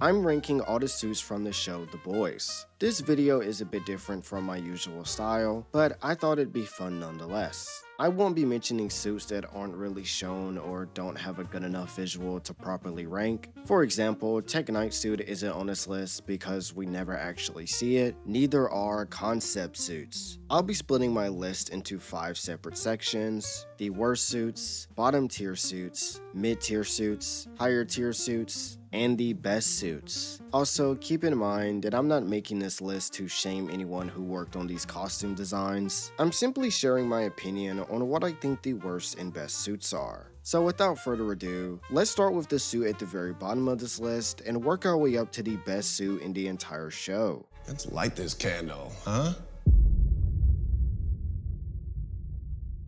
I'm ranking all the suits from the show The Boys. This video is a bit different from my usual style, but I thought it'd be fun nonetheless. I won't be mentioning suits that aren't really shown or don't have a good enough visual to properly rank. For example, Thnx suit isn't on this list because we never actually see it, neither are concept suits. I'll be splitting my list into 5 separate sections: the worst suits, bottom tier suits, mid tier suits, higher tier suits, and the best suits. Also, keep in mind that I'm not making this list to shame anyone who worked on these costume designs. I'm simply sharing my opinion on what I think the worst and best suits are. So without further ado, let's start with the suit at the very bottom of this list and work our way up to the best suit in the entire show. Let's light this candle, huh?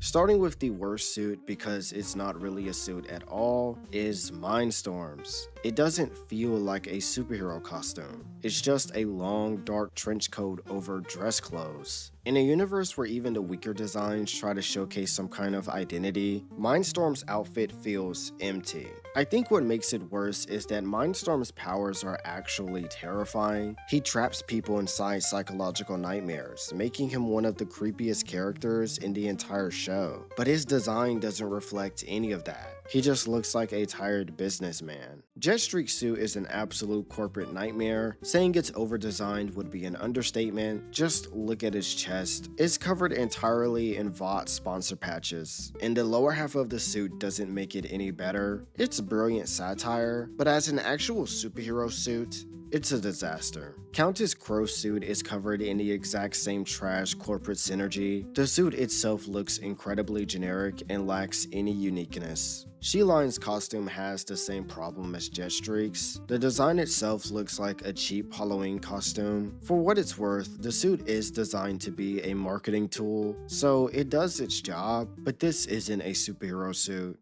Starting with the worst suit, because it's not really a suit at all, is Mindstorm's. It doesn't feel like a superhero costume. It's just a long, dark trench coat over dress clothes. In a universe where even the weaker designs try to showcase some kind of identity, Mindstorm's outfit feels empty. I think what makes it worse is that Mindstorm's powers are actually terrifying. He traps people inside psychological nightmares, making him one of the creepiest characters in the entire show. But his design doesn't reflect any of that. He just looks like a tired businessman. Jetstreak's suit is an absolute corporate nightmare. Saying it's over-designed would be an understatement. Just look at his chest. It's covered entirely in Vought sponsor patches, and the lower half of the suit doesn't make it any better. It's brilliant satire, but as an actual superhero suit, it's a disaster. Countess Crow's suit is covered in the exact same trash corporate synergy. The suit itself looks incredibly generic and lacks any uniqueness. She-Line's costume has the same problem as Jetstreak's. The design itself looks like a cheap Halloween costume. For what it's worth, the suit is designed to be a marketing tool, so it does its job, but this isn't a superhero suit.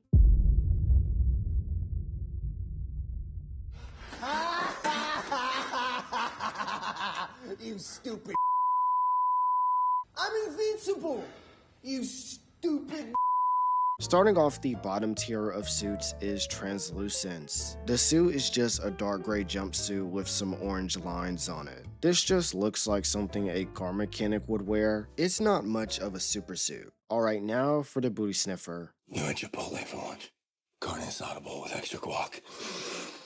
You stupid. I'm invincible. You stupid. Starting off the bottom tier of suits is Translucence. The suit is just a dark gray jumpsuit with some orange lines on it. This just looks like something a car mechanic would wear. It's not much of a super suit. Alright, now for the booty sniffer. You had Chipotle for lunch. Carne asada bowl with extra guac.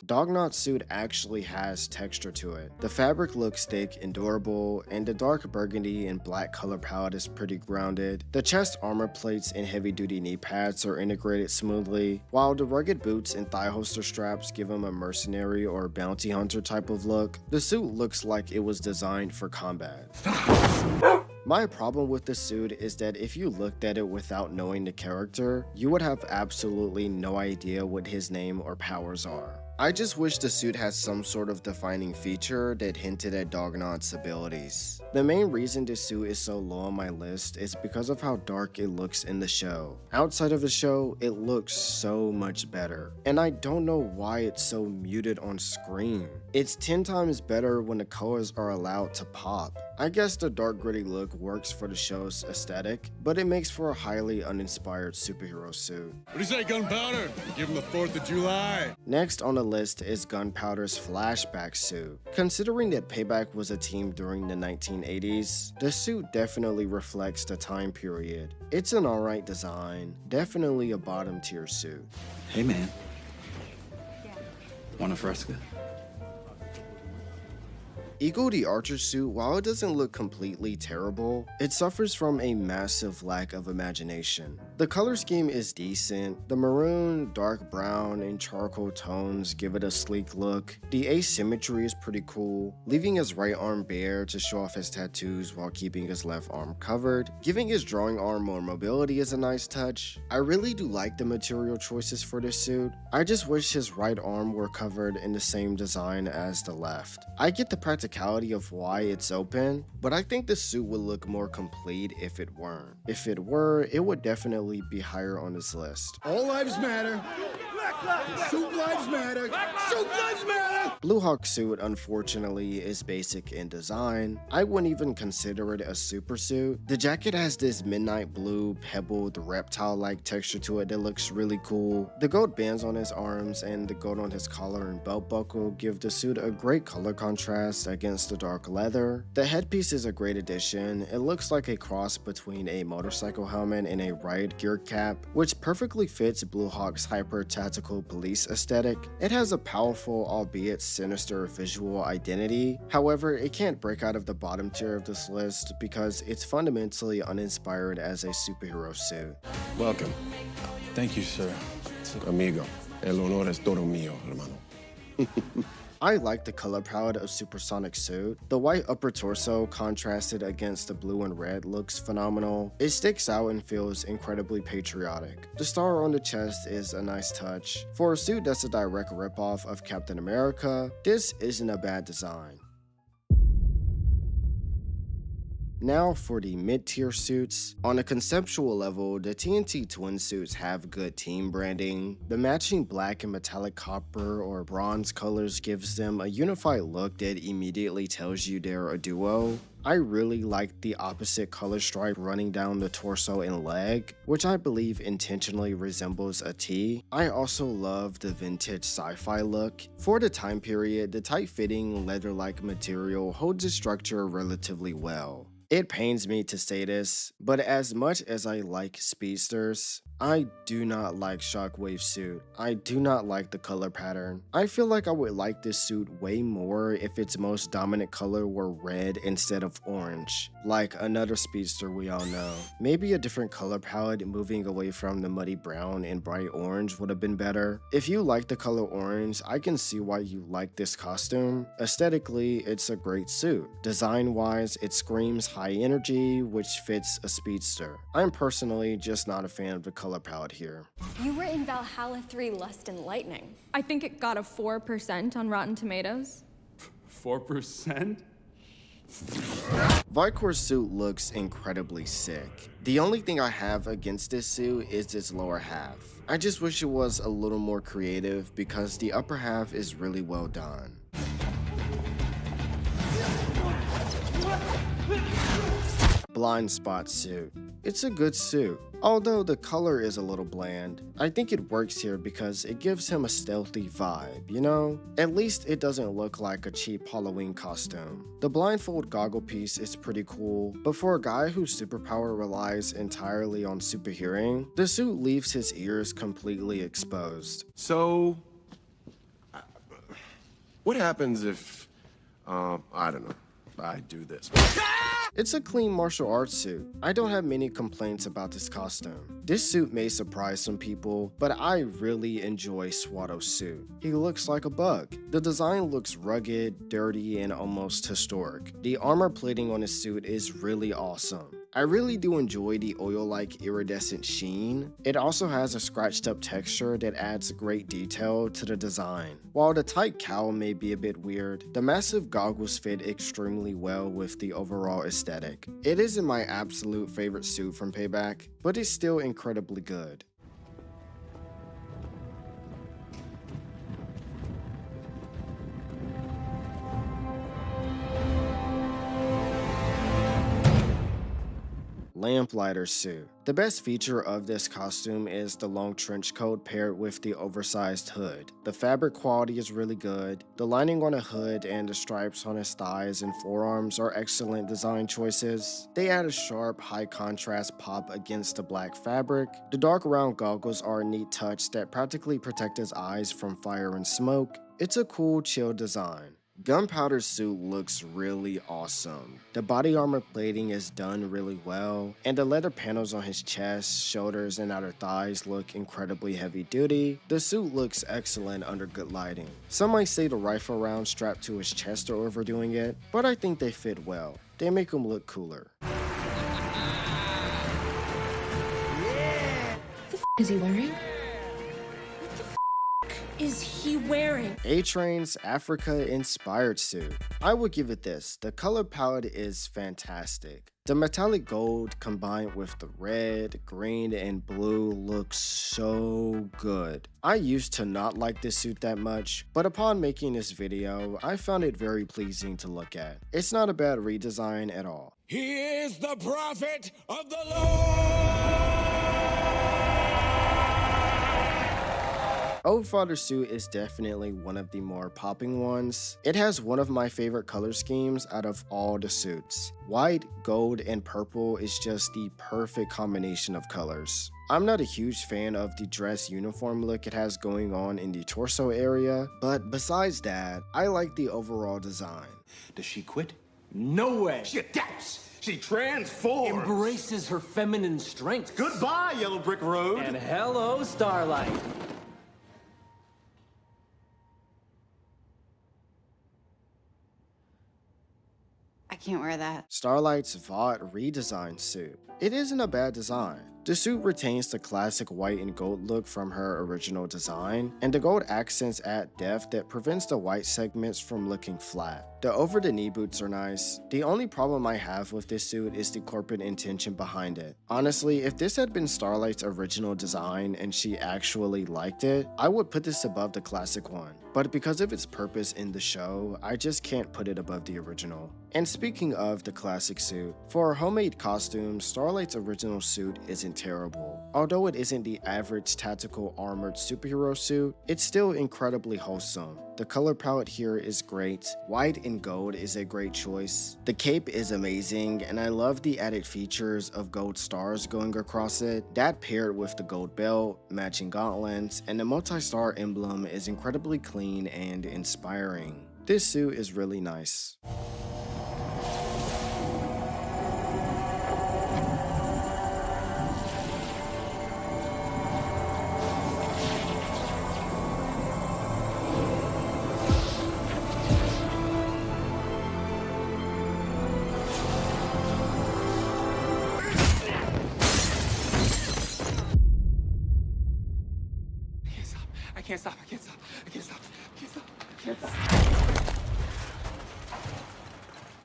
Dognot's suit actually has texture to it. The fabric looks thick and durable, and the dark burgundy and black color palette is pretty grounded. The chest armor plates and heavy-duty knee pads are integrated smoothly, while the rugged boots and thigh holster straps give him a mercenary or bounty hunter type of look. The suit looks like it was designed for combat. My problem with the suit is that if you looked at it without knowing the character, you would have absolutely no idea what his name or powers are. I just wish the suit had some sort of defining feature that hinted at Dognot's abilities. The main reason this suit is so low on my list is because of how dark it looks in the show. Outside of the show, it looks so much better, and I don't know why it's so muted on screen. It's 10 times better when the colors are allowed to pop. I guess the dark gritty look works for the show's aesthetic, but it makes for a highly uninspired superhero suit. What do you say, Gunpowder? Give him the 4th of July. Next on the list is Gunpowder's flashback suit. Considering that Payback was a team during the 1980s, the suit definitely reflects the time period. It's an alright design, definitely a bottom tier suit. Hey, man. Want a fresca? Eagle the Archer suit, while it doesn't look completely terrible, it suffers from a massive lack of imagination. The color scheme is decent. The maroon, dark brown, and charcoal tones give it a sleek look. The asymmetry is pretty cool, leaving his right arm bare to show off his tattoos while keeping his left arm covered. Giving his drawing arm more mobility is a nice touch. I really do like the material choices for this suit. I just wish his right arm were covered in the same design as the left. I get the practicality of why it's open, but I think the suit would look more complete if it weren't. If it were, it would definitely be higher on this list. All lives matter. Suit lives matter. Suit lives matter. Blue Hawk's suit, unfortunately, is basic in design. I wouldn't even consider it a super suit. The jacket has this midnight blue, pebbled, reptile-like texture to it that looks really cool. The gold bands on his arms and the gold on his collar and belt buckle give the suit a great color contrast against the dark leather. The headpiece is a great addition. It looks like a cross between a motorcycle helmet and a riot gear cap, which perfectly fits Blue Hawk's hyper-tactical police aesthetic. It has a powerful, albeit sinister, visual identity. However, it can't break out of the bottom tier of this list because it's fundamentally uninspired as a superhero suit. Welcome, Thank you, sir. amigo. El honor es todo mío, hermano. I like the color palette of Supersonic's suit. The white upper torso contrasted against the blue and red looks phenomenal. It sticks out and feels incredibly patriotic. The star on the chest is a nice touch. For a suit that's a direct ripoff of Captain America, this isn't a bad design. Now for the mid-tier suits. On a conceptual level, the TNT twin suits have good team branding. The matching black and metallic copper or bronze colors gives them a unified look that immediately tells you they're a duo. I really like the opposite color stripe running down the torso and leg, which I believe intentionally resembles a T. I also love the vintage sci-fi look. For the time period, the tight-fitting leather-like material holds its structure relatively well. It pains me to say this, but as much as I like speedsters, I do not like Shockwave's suit. I do not like the color pattern. I feel like I would like this suit way more if its most dominant color were red instead of orange, like another speedster we all know. Maybe a different color palette moving away from the muddy brown and bright orange would have been better. If you like the color orange, I can see why you like this costume. Aesthetically, it's a great suit. Design-wise, it screams high energy, which fits a speedster. I'm personally just not a fan of the color palette here. You were in Valhalla 3 Lust and Lightning. I think it got a 4% on Rotten Tomatoes. 4%? Vicor's suit looks incredibly sick. The only thing I have against this suit is its lower half. I just wish it was a little more creative because the upper half is really well done. Blind Spot suit. It's a good suit, although the color is a little bland. I think it works here because it gives him a stealthy vibe, you know? At least it doesn't look like a cheap Halloween costume. The blindfold goggle piece is pretty cool, but for a guy whose superpower relies entirely on super hearing, the suit leaves his ears completely exposed. So, what happens if, I don't know, I do this? It's a clean martial arts suit. I don't have many complaints about this costume. This suit may surprise some people, but I really enjoy Swato's suit. He looks like a bug. The design looks rugged, dirty, and almost historic. The armor plating on his suit is really awesome. I really do enjoy the oil-like iridescent sheen. It also has a scratched up texture that adds great detail to the design. While the tight cowl may be a bit weird, the massive goggles fit extremely well with the overall aesthetic. It isn't my absolute favorite suit from Payback, but it's still incredibly good. Lamplighter suit. The best feature of this costume is the long trench coat paired with the oversized hood. The fabric quality is really good. The lining on the hood and the stripes on his thighs and forearms are excellent design choices. They add a sharp, high contrast pop against the black fabric. The dark round goggles are a neat touch that practically protect his eyes from fire and smoke. It's a cool, chill design. Gunpowder's suit looks really awesome. The body armor plating is done really well, and the leather panels on his chest, shoulders, and outer thighs look incredibly heavy duty. The suit looks excellent under good lighting. Some might say the rifle rounds strapped to his chest are overdoing it, but I think they fit well. They make him look cooler. Is he wearing? Is he wearing? A-Train's Africa-inspired suit. I would give it this. The color palette is fantastic. The metallic gold combined with the red, green, and blue looks so good. I used to not like this suit that much, but upon making this video, I found it very pleasing to look at. It's not a bad redesign at all. He is the prophet of the Lord! Old Father suit is definitely one of the more popping ones. It has one of my favorite color schemes out of all the suits. White, gold, and purple is just the perfect combination of colors. I'm not a huge fan of the dress uniform look it has going on in the torso area, but besides that, I like the overall design. Does she quit? No way. She adapts. She transforms. Embraces her feminine strength. Goodbye, Yellow Brick Road. And hello, Starlight. I can't wear that. Starlight's Vought redesigned suit. It isn't a bad design. The suit retains the classic white and gold look from her original design, and the gold accents add depth that prevents the white segments from looking flat. The over-the-knee boots are nice. The only problem I have with this suit is the corporate intention behind it. Honestly, if this had been Starlight's original design and she actually liked it, I would put this above the classic one. But because of its purpose in the show, I just can't put it above the original. And speaking of the classic suit, for a homemade costume, Starlight's original suit isn't terrible. Although it isn't the average tactical armored superhero suit, it's still incredibly wholesome. The color palette here is great. White and gold is a great choice. The cape is amazing, and I love the added features of gold stars going across it. That paired with the gold belt, matching gauntlets, and the multi-star emblem is incredibly clean and inspiring. This suit is really nice. I can't stop.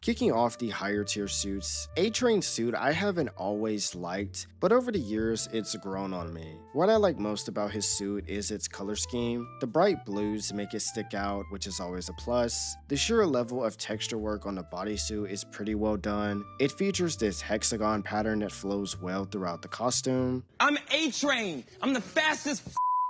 Kicking off the higher tier suits, A-Train's suit I haven't always liked, but over the years it's grown on me. What I like most about his suit is its color scheme. The bright blues make it stick out, which is always a plus. The sheer level of texture work on the bodysuit is pretty well done. It features this hexagon pattern that flows well throughout the costume. I'm A-Train. I'm the fastest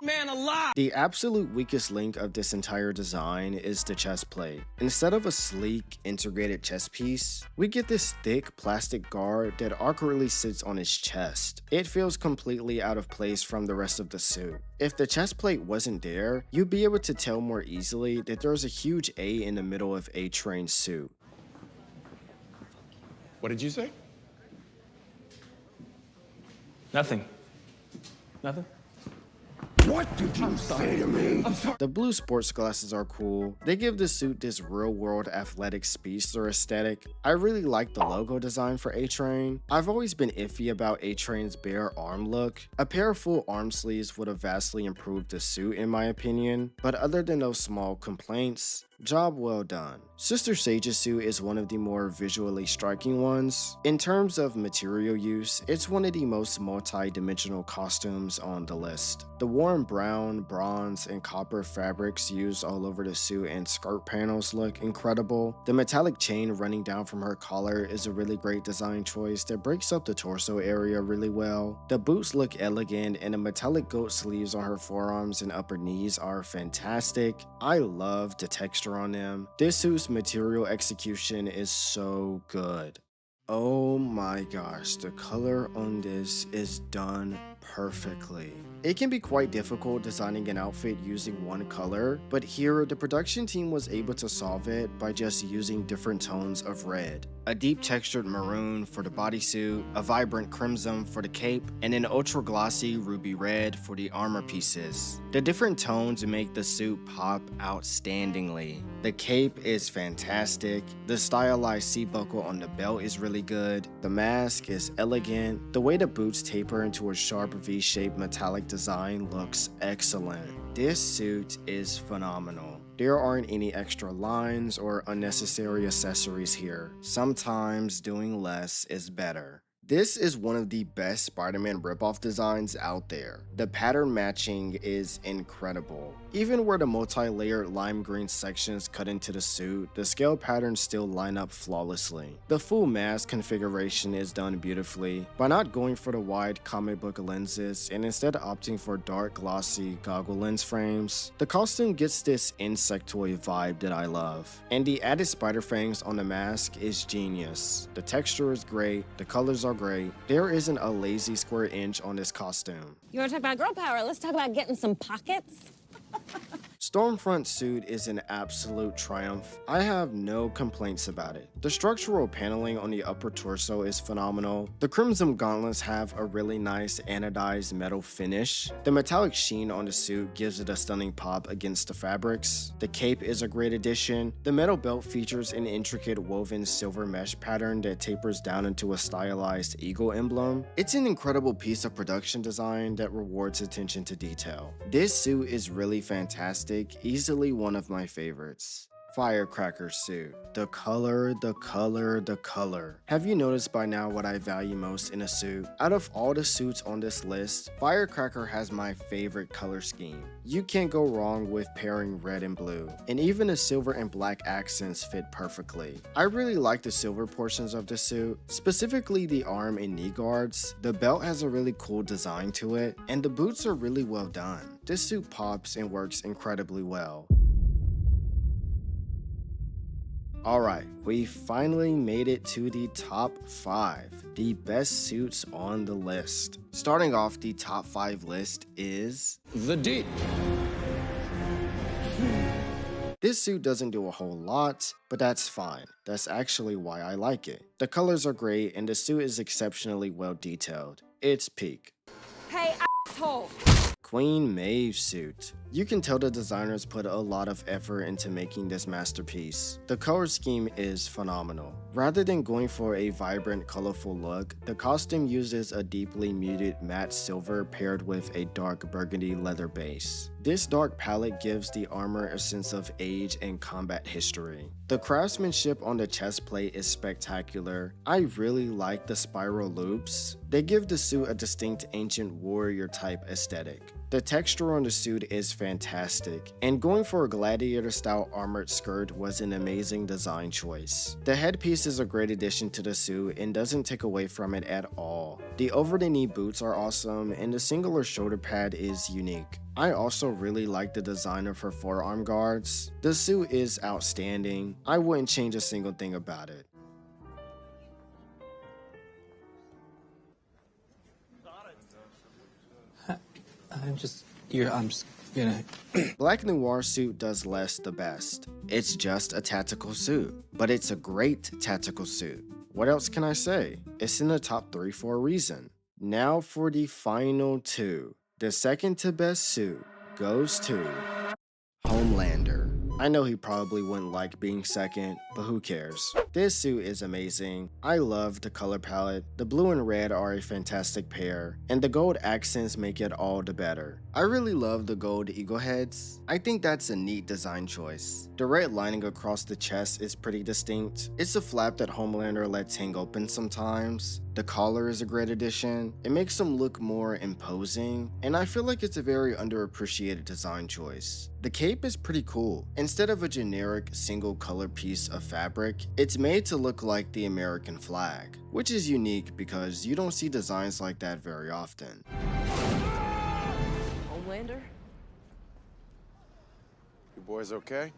man alive. The absolute weakest link of this entire design is the chest plate. Instead of a sleek, integrated chest piece, we get this thick plastic guard that awkwardly sits on his chest. It feels completely out of place from the rest of the suit. If the chest plate wasn't there, you'd be able to tell more easily that there's a huge A in the middle of A-Train's suit. What did you say? Nothing. What did you say to me? The blue sports glasses are cool. They give the suit this real-world athletic speedster aesthetic. I really like the logo design for A-Train. I've always been iffy about A-Train's bare arm look. A pair of full arm sleeves would have vastly improved the suit in my opinion, but other than those small complaints, job well done. Sister Sage's suit is one of the more visually striking ones. In terms of material use, it's one of the most multi-dimensional costumes on the list. The warm brown, bronze, and copper fabrics used all over the suit and skirt panels look incredible. The metallic chain running down from her collar is a really great design choice that breaks up the torso area really well. The boots look elegant, and the metallic goat sleeves on her forearms and upper knees are fantastic. I love the texture on them. This suit's material execution is so good. Oh my gosh, the color on this is done perfectly. It can be quite difficult designing an outfit using one color, but here the production team was able to solve it by just using different tones of red. A deep textured maroon for the bodysuit, a vibrant crimson for the cape, and an ultra glossy ruby red for the armor pieces. The different tones make the suit pop outstandingly. The cape is fantastic, the stylized C-buckle on the belt is really good, the mask is elegant, the way the boots taper into a sharp V-shaped metallic design looks excellent. This suit is phenomenal. There aren't any extra lines or unnecessary accessories here. Sometimes doing less is better. This is one of the best Spider-Man ripoff designs out there. The pattern matching is incredible. Even where the multi-layered lime green sections cut into the suit, the scale patterns still line up flawlessly. The full mask configuration is done beautifully. By not going for the wide comic book lenses and instead opting for dark glossy goggle lens frames, the costume gets this insectoid vibe that I love. And the added spider fangs on the mask is genius. The texture is great, the colors are great. There isn't a lazy square inch on this costume. You want to talk about girl power? Let's talk about getting some pockets. Stormfront's suit is an absolute triumph. I have no complaints about it. The structural paneling on the upper torso is phenomenal. The crimson gauntlets have a really nice anodized metal finish. The metallic sheen on the suit gives it a stunning pop against the fabrics. The cape is a great addition. The metal belt features an intricate woven silver mesh pattern that tapers down into a stylized eagle emblem. It's an incredible piece of production design that rewards attention to detail. This suit is really fantastic, easily one of my favorites. Firecracker suit. The color. Have you noticed by now what I value most in a suit? Out of all the suits on this list, Firecracker has my favorite color scheme. You can't go wrong with pairing red and blue, and even the silver and black accents fit perfectly. I really like the silver portions of the suit, specifically the arm and knee guards. The belt has a really cool design to it, and the boots are really well done. This suit pops and works incredibly well. Alright, we finally made it to the top 5, the best suits on the list. Starting off the top 5 list is The D. This suit doesn't do a whole lot, but that's fine. That's actually why I like it. The colors are great and the suit is exceptionally well detailed. It's peak. Hey, asshole! Queen Maeve's suit. You can tell the designers put a lot of effort into making this masterpiece. The color scheme is phenomenal. Rather than going for a vibrant, colorful look, the costume uses a deeply muted matte silver paired with a dark burgundy leather base. This dark palette gives the armor a sense of age and combat history. The craftsmanship on the chest plate is spectacular. I really like the spiral loops. They give the suit a distinct ancient warrior type aesthetic. The texture on the suit is fantastic, and going for a gladiator style armored skirt was an amazing design choice. The headpiece is a great addition to the suit and doesn't take away from it at all. The over the knee boots are awesome and the singular shoulder pad is unique. I also really like the design of her forearm guards. The suit is outstanding. I wouldn't change a single thing about it. I'm just gonna... Black Noir suit does less the best. It's just a tactical suit, but it's a great tactical suit. What else can I say? It's in the top 3 for a reason. Now for the final 2. The second to best suit goes to Homelander. I know he probably wouldn't like being second, but who cares? This suit is amazing. I love the color palette. The blue and red are a fantastic pair, and the gold accents make it all the better. I really love the gold eagle heads. I think that's a neat design choice. The red lining across the chest is pretty distinct. It's a flap that Homelander lets hang open sometimes. The collar is a great addition. It makes him look more imposing, and I feel like it's a very underappreciated design choice. The cape is pretty cool. Instead of a generic single color piece of fabric, it's made to look like the American flag, which is unique because you don't see designs like that very often. Homelander? You boys okay?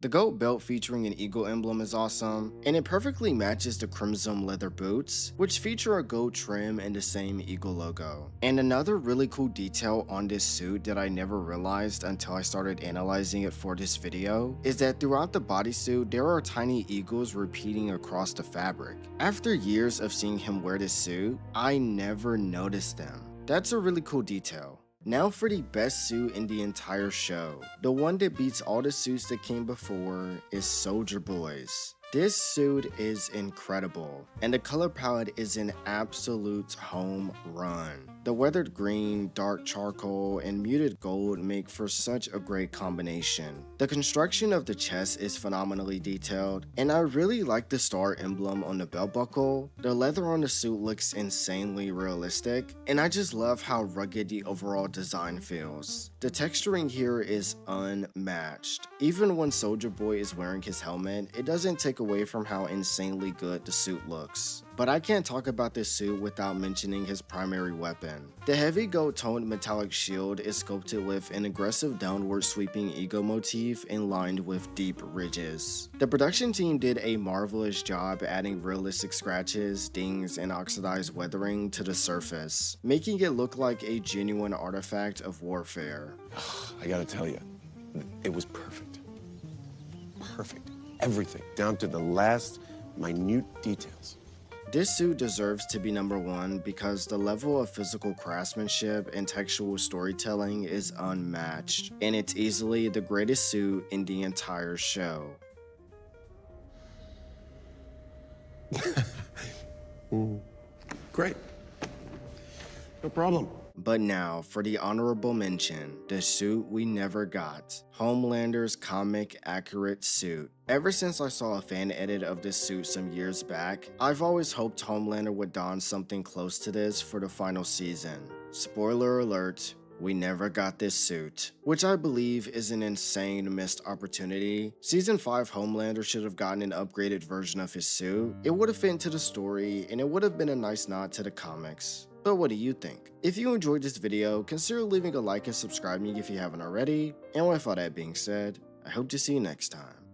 The gold belt featuring an eagle emblem is awesome, and it perfectly matches the crimson leather boots, which feature a gold trim and the same eagle logo. And another really cool detail on this suit that I never realized until I started analyzing it for this video is that throughout the bodysuit there are tiny eagles repeating across the fabric. After years of seeing him wear this suit, I never noticed them. That's a really cool detail. Now for the best suit in the entire show. The one that beats all the suits that came before is Soldier Boy's. This suit is incredible, and the color palette is an absolute home run. The weathered green, dark charcoal, and muted gold make for such a great combination. The construction of the chest is phenomenally detailed, and I really like the star emblem on the belt buckle. The leather on the suit looks insanely realistic, and I just love how rugged the overall design feels. The texturing here is unmatched. Even when Soldier Boy is wearing his helmet, it doesn't take away from how insanely good the suit looks. But I can't talk about this suit without mentioning his primary weapon. The heavy gold toned metallic shield is sculpted with an aggressive downward sweeping ego motif and lined with deep ridges. The production team did a marvelous job adding realistic scratches, dings, and oxidized weathering to the surface, making it look like a genuine artifact of warfare. I gotta tell you, it was perfect. Perfect. Everything, down to the last minute details. This suit deserves to be number one because the level of physical craftsmanship and textual storytelling is unmatched, and it's easily the greatest suit in the entire show. Great. No problem. But now, for the honorable mention, the suit we never got. Homelander's comic accurate suit. Ever since I saw a fan edit of this suit some years back, I've always hoped Homelander would don something close to this for the final season. Spoiler alert, we never got this suit, which I believe is an insane missed opportunity. Season 5 Homelander should have gotten an upgraded version of his suit. It would have fit into the story, and it would have been a nice nod to the comics. But what do you think? If you enjoyed this video, consider leaving a like and subscribing if you haven't already. And with all that being said, I hope to see you next time.